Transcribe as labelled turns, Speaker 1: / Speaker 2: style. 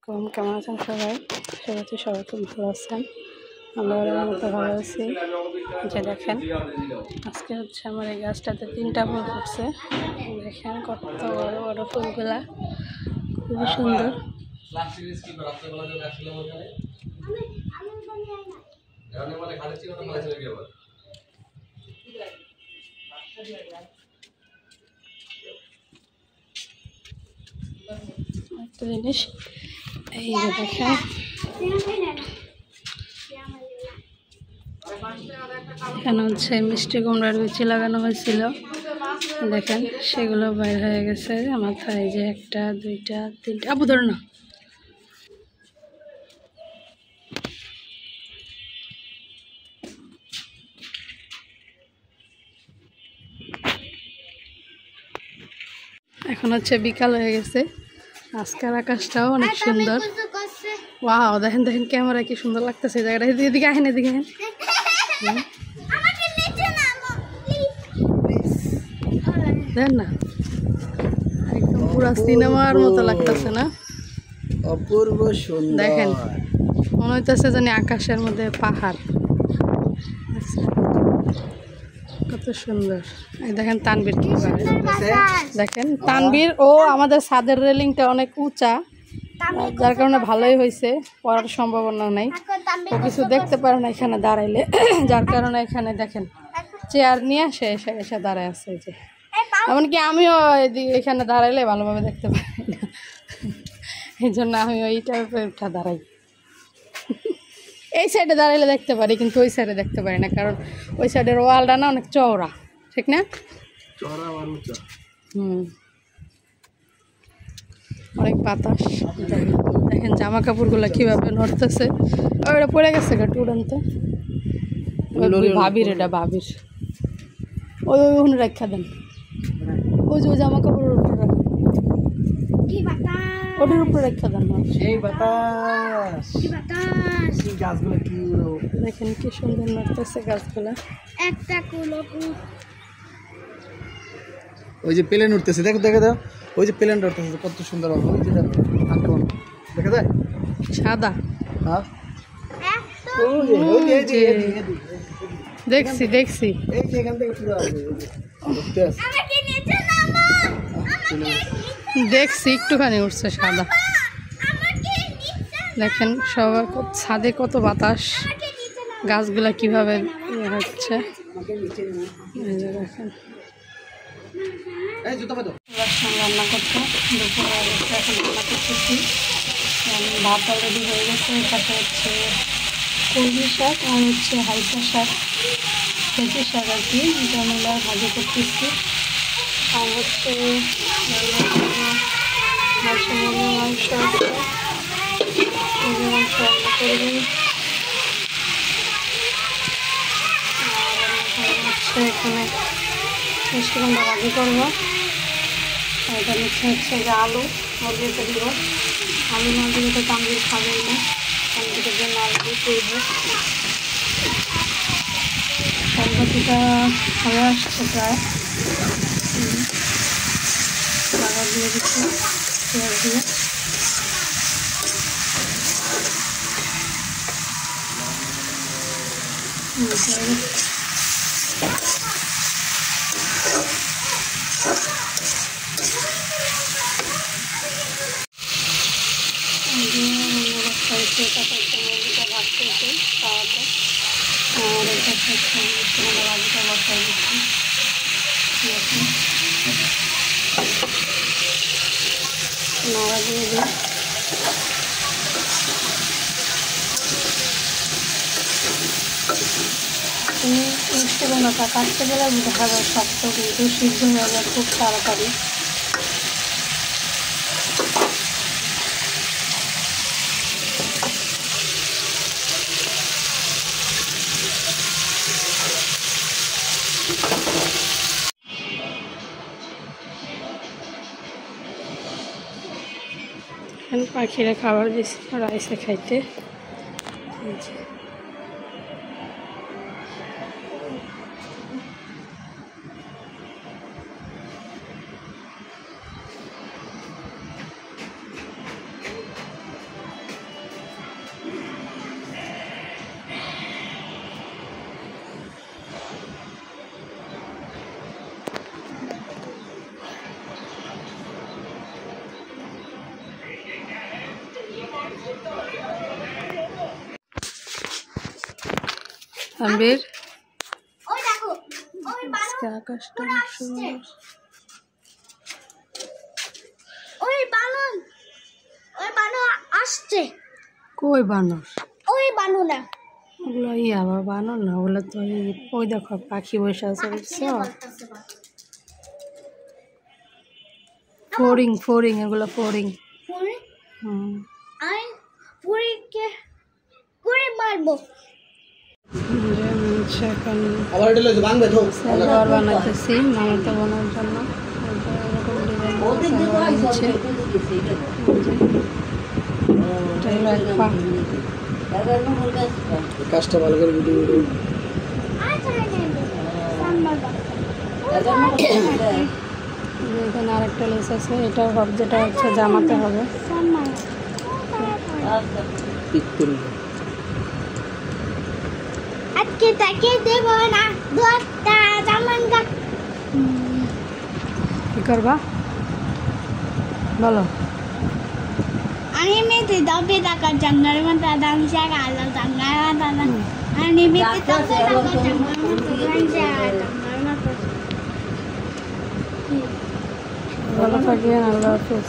Speaker 1: কেমন আছেন সবাই? সবাই খুব ভালো আছেন। আমরা মতো ভালো আছি। যে দেখেন আজকে হচ্ছে আমার এই গাছটাতে 3টা ফুল ফুটছে। দেখেন কত বড় বড় ফুলগুলা, খুবই সুন্দর। একটা জিনিস এই যে দেখেন, এখানে হচ্ছে মিষ্টি কুমড়ার বিচি লাগানো হয়েছিল। দেখেন সেগুলো বাইর হয়ে গেছে মাথায়, যে 1টা 2টা 3টা। আপু ধরো না। এখন হচ্ছে বিকাল হয়ে গেছে। আজকের আকাশটাও অনেক সুন্দর। ওয়াও, দেখেন দেখেন ক্যামেরা কি সুন্দর লাগতেছে জায়গাটা। এদিকে আহেন, এদিকে আহেন। দেখেন না, একদম পুরো সিনেমার মতো লাগতেছে না?
Speaker 2: অপূর্ব সুন্দর।
Speaker 1: দেখেন মনে হইতেছে জানি আকাশের মধ্যে পাহাড়। কত সুন্দর। এই দেখেন তানবীর কি করে। দেখেন তানবীর ও আমাদের ছাদের রেলিংটা অনেক উঁচা, যার কারণে ভালোই হয়েছে, পড়ার সম্ভাবনা নাই। ও কিছু দেখতে পারে না এখানে দাঁড়াইলে, যার কারণে এখানে দেখেন চেয়ার নিয়ে এসে দাঁড়ায় আছে। যে এমনকি আমিও এখানে দাঁড়াইলে ভালোভাবে দেখতে পারি না, এই জন্য আমি ওইটার উপরে উঠা দাঁড়াই। এই সাইডে দাঁড়াইলে দেখতে পারি, কিন্তু ওই সাইডে দেখতে পারি না, কারণ ওই সাইডের ওয়ালটা না অনেক চওড়া, ঠিক না? অনেক বাতাস। দেখেন জামা কাপড়গুলো কিভাবে নড়তেছে। ওটা পড়ে গেছে গাটু উড়ানতে। ভাবির, এটা ভাবির। ওই ওখানে রেখা দেন। ওই যে জামা কাপড়ের উপরে, ওটার উপরে রেখা দেন। দেখেন কি সুন্দর নড়তেছে গাছগুলা।
Speaker 2: ওই যে প্লেন উঠতেছে, দেখো দেখে দাও। ওই যে প্লেনটা উঠতেছে কত সুন্দর। ওই যে দেখা যায়
Speaker 1: সাদা।
Speaker 2: হ্যাঁ
Speaker 1: দেখছি দেখছি।
Speaker 2: এই যে এখান থেকে পুরো
Speaker 1: দেখছি একটুখানি উঠছে সাদা। দেখেন সবার ছাদে কত বাতাস, গাছগুলা কিভাবে হচ্ছে। দেখেন রান্না করতে দুপুরে এখন রান্না করতেছি। ভাত অলরেডি হয়ে গেছে। এটাতে হচ্ছে কলমি শাক আর হচ্ছে হালকা শাক, কেঁচি শাক আর কি, এটা মিলে ভাজি করতেছি। আর হচ্ছে মাংস রান্না করবি। আর হচ্ছে এখানে মিষ্টি কুমড়া ভাজি করবো। এটা হচ্ছে যে আলু মুরগিতে দিব। আলু না দিলে তো তানবীর খাবেই না, তানবীরের জন্য আলু দিয়ে করব। সবজিটা হয়ে আসছে প্রায়। বাগার দিয়ে দিচ্ছি পেঁয়াজ দিয়ে। মুরগিটা ভাজতেছি তাওয়াতে। আর এটা হচ্ছে ভাজিটা বসাই দিচ্ছি। নাড়া দিয়ে দিই। মিষ্টি কুমড়াটা কাটতে গেলে দেখা যায় শক্ত, কিন্তু সিদ্ধ হয়ে যায় খুব তাড়াতাড়ি। পাখিরা খাবার দিচ্ছি রাইসে খাইতে। তানবীর
Speaker 3: ওই দেখো ওই
Speaker 1: আজকে আকাশটা অনেক সুন্দর।
Speaker 3: ওই বানর আসছে।
Speaker 1: কই বানর?
Speaker 3: ওই বানর না
Speaker 1: ওগুলো আবার বানর না, ওগুলো তো ওই দেখো পাখি বসে আছে বুঝছো? ফড়িং ফড়িং, এগুলো ফড়িং। হুম,
Speaker 3: আমি পুরি মারবো।
Speaker 1: এখন
Speaker 2: আবার এটা লইছে বাংলা ঠোক
Speaker 1: ঘর বানাইতেছি মামাতো বোনের জন্য। এরকম ডিজাইন বানিয়েছে। এটা হলো এক পা।
Speaker 2: কাজটা ভালো করে ভিডিও
Speaker 1: এখানে আরেকটা লেস আছে, এটাও হবে, যেটা হচ্ছে জামাতে হবে।
Speaker 3: আজকে তাকে দেব না দোস্তা জামান গা।
Speaker 1: কি করবা বলো?
Speaker 3: আমি মেতে দবে টাকা জঙ্গল में दादा हम से गाला जंगल में दादा आणि मेते दबे टाका जंगल में
Speaker 1: ভালো থাকিয়েন, আল্লাহ হাফেজ।